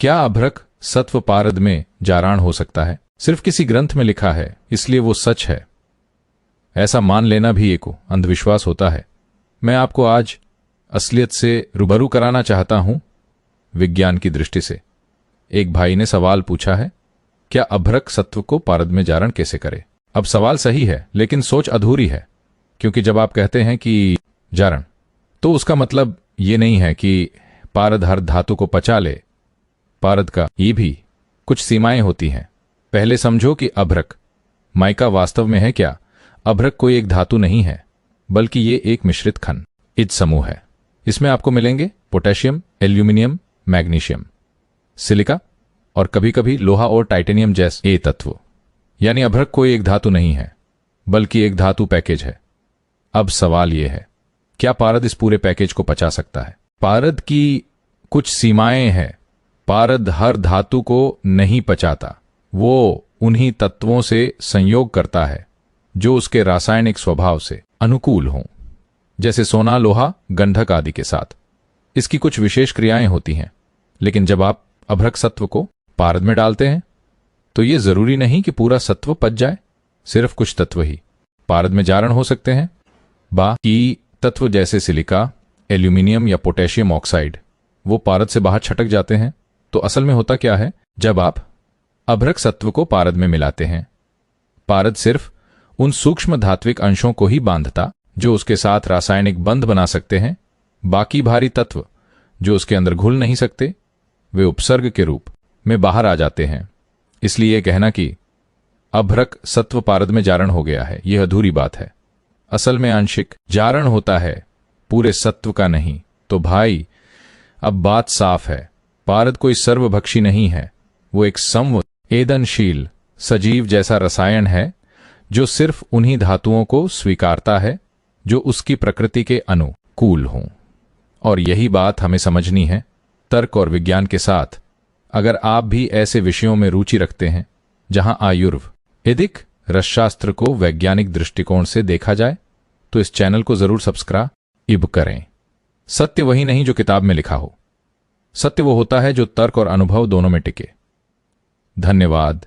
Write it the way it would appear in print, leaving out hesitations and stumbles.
क्या अभ्रक सत्व पारद में जाराण हो सकता है? सिर्फ किसी ग्रंथ में लिखा है इसलिए वो सच है, ऐसा मान लेना भी एक अंधविश्वास होता है। मैं आपको आज असलियत से रूबरू कराना चाहता हूं, विज्ञान की दृष्टि से। एक भाई ने सवाल पूछा है, क्या अभ्रक सत्व को पारद में जारण कैसे करे? अब सवाल सही है लेकिन सोच अधूरी है, क्योंकि जब आप कहते हैं कि जारण, तो उसका मतलब ये नहीं है कि पारद हर धातु को पचा ले। पारद का ये भी कुछ सीमाएं होती हैं। पहले समझो कि अभ्रक माइका वास्तव में है क्या? अभ्रक कोई एक धातु नहीं है, बल्कि ये एक मिश्रित खनिज समूह है। इसमें आपको मिलेंगे पोटेशियम, एल्यूमिनियम, मैग्नीशियम, सिलिका और कभी कभी लोहा और टाइटेनियम जैसे तत्व। यानी अभ्रक कोई एक धातु नहीं है, बल्कि एक धातु पैकेज है। अब सवाल यह है, क्या पारद इस पूरे पैकेज को पचा सकता है? पारद की कुछ सीमाएं हैं। पारद हर धातु को नहीं पचाता, वो उन्हीं तत्वों से संयोग करता है जो उसके रासायनिक स्वभाव से अनुकूल हों, जैसे सोना, लोहा, गंधक आदि के साथ। इसकी कुछ विशेष क्रियाएं होती हैं, लेकिन जब आप अभ्रक सत्व को पारद में डालते हैं तो यह जरूरी नहीं कि पूरा सत्व पच जाए। सिर्फ कुछ तत्व ही पारद में जारण हो सकते हैं। बाकी तत्व जैसे सिलिका, एल्यूमिनियम या पोटेशियम ऑक्साइड वो पारद से बाहर छटक जाते हैं। तो असल में होता क्या है, जब आप अभ्रक सत्व को पारद में मिलाते हैं, पारद सिर्फ उन सूक्ष्म धात्विक अंशों को ही बांधता जो उसके साथ रासायनिक बंध बना सकते हैं। बाकी भारी तत्व जो उसके अंदर घुल नहीं सकते, वे उपसर्ग के रूप में बाहर आ जाते हैं। इसलिए कहना कि अभ्रक सत्व पारद में जारण हो गया है, यह अधूरी बात है। असल में आंशिक जारण होता है, पूरे सत्व का नहीं। तो भाई, अब बात साफ है, पारद कोई सर्वभक्षी नहीं है। वो एक संवेदनशील सजीव जैसा रसायन है जो सिर्फ उन्हीं धातुओं को स्वीकारता है जो उसकी प्रकृति के अनुकूल हों। और यही बात हमें समझनी है तर्क और विज्ञान के साथ। अगर आप भी ऐसे विषयों में रुचि रखते हैं जहां आयुर्वेदिक रसशास्त्र को वैज्ञानिक दृष्टिकोण से देखा जाए, तो इस चैनल को जरूर सब्सक्राइब करें। सत्य वही नहीं जो किताब में लिखा हो, सत्य वो होता है जो तर्क और अनुभव दोनों में टिके। धन्यवाद।